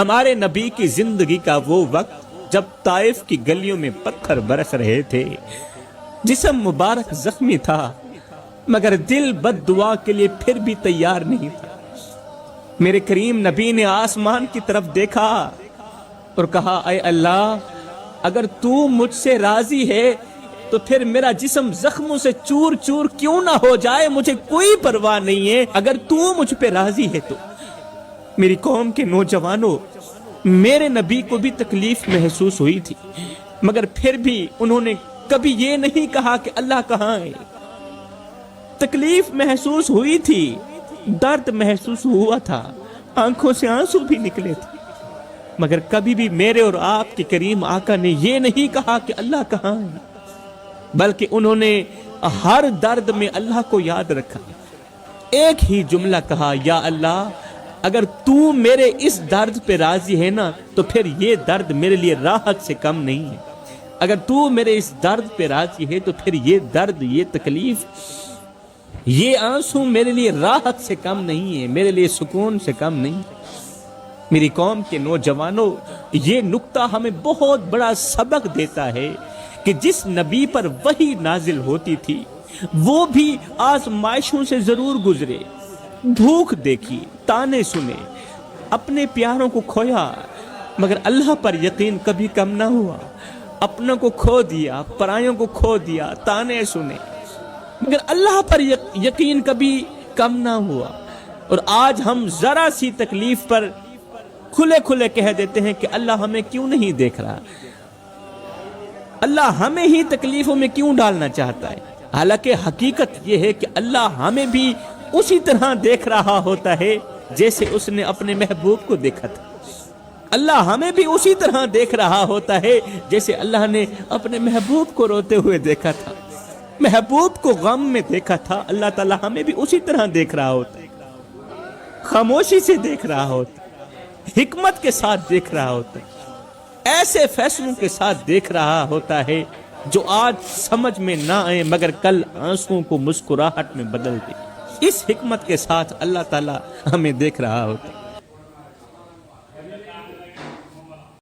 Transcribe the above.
ہمارے نبی کی زندگی کا وہ وقت جب طائف کی گلیوں میں پتھر برس رہے تھے، جسم مبارک زخمی تھا مگر دل بد دعا کے لیے پھر بھی تیار نہیں تھا۔ میرے کریم نبی نے آسمان کی طرف دیکھا اور کہا، اے اللہ، اگر تو مجھ سے راضی ہے تو پھر میرا جسم زخموں سے چور چور کیوں نہ ہو جائے، مجھے کوئی پرواہ نہیں ہے اگر تو مجھ پہ راضی ہے تو۔ میری قوم کے نوجوانوں، میرے نبی کو بھی تکلیف محسوس ہوئی تھی مگر پھر بھی انہوں نے کبھی یہ نہیں کہا کہ اللہ کہاں ہے۔ تکلیف محسوس ہوئی تھی، درد محسوس ہوا تھا، آنکھوں سے آنسو بھی نکلے تھے، مگر کبھی بھی میرے اور آپ کے کریم آقا نے یہ نہیں کہا کہ اللہ کہاں ہے، بلکہ انہوں نے ہر درد میں اللہ کو یاد رکھا۔ ایک ہی جملہ کہا، یا اللہ، اگر تو میرے اس درد پہ راضی ہے نا تو پھر یہ درد میرے لیے راحت سے کم نہیں ہے، اگر تو میرے اس درد پہ راضی ہے تو پھر یہ درد، یہ تکلیف، یہ آنسو میرے لیے راحت سے کم نہیں ہے، میرے لیے سکون سے کم نہیں۔ میری قوم کے نوجوانوں، یہ نقطہ ہمیں بہت بڑا سبق دیتا ہے کہ جس نبی پر وحی نازل ہوتی تھی وہ بھی آزمائشوں سے ضرور گزرے، بھوک دیکھی، تانے سنے، اپنے پیاروں کو کھویا مگر اللہ پر یقین کبھی کم نہ ہوا، اپنوں کو کھو دیا، پرایوں کو کھو دیا، تانے سنے مگر اللہ پر یقین کبھی کم نہ ہوا۔ اور آج ہم ذرا سی تکلیف پر کھلے کھلے کہہ دیتے ہیں کہ اللہ ہمیں کیوں نہیں دیکھ رہا، اللہ ہمیں ہی تکلیفوں میں کیوں ڈالنا چاہتا ہے، حالانکہ حقیقت یہ ہے کہ اللہ ہمیں بھی اسی طرح دیکھ رہا ہوتا ہے جیسے اس نے اپنے محبوب کو دیکھا تھا۔ اللہ ہمیں بھی اسی طرح دیکھ رہا ہوتا ہے جیسے اللہ نے اپنے محبوب کو روتے ہوئے دیکھا تھا، محبوب کو غم میں دیکھا تھا۔ اللہ تعالیٰ ہمیں بھی اسی طرح دیکھ رہا ہوتا ہے، خاموشی سے دیکھ رہا ہوتا ہے، حکمت کے ساتھ دیکھ رہا ہوتا ہے، ایسے فیصلوں کے ساتھ دیکھ رہا ہوتا ہے جو آج سمجھ میں نہ آئے مگر کل آنسوؤں کو مسکراہٹ میں بدل دے۔ اس حکمت کے ساتھ اللہ تعالیٰ ہمیں دیکھ رہا ہوتا ہے۔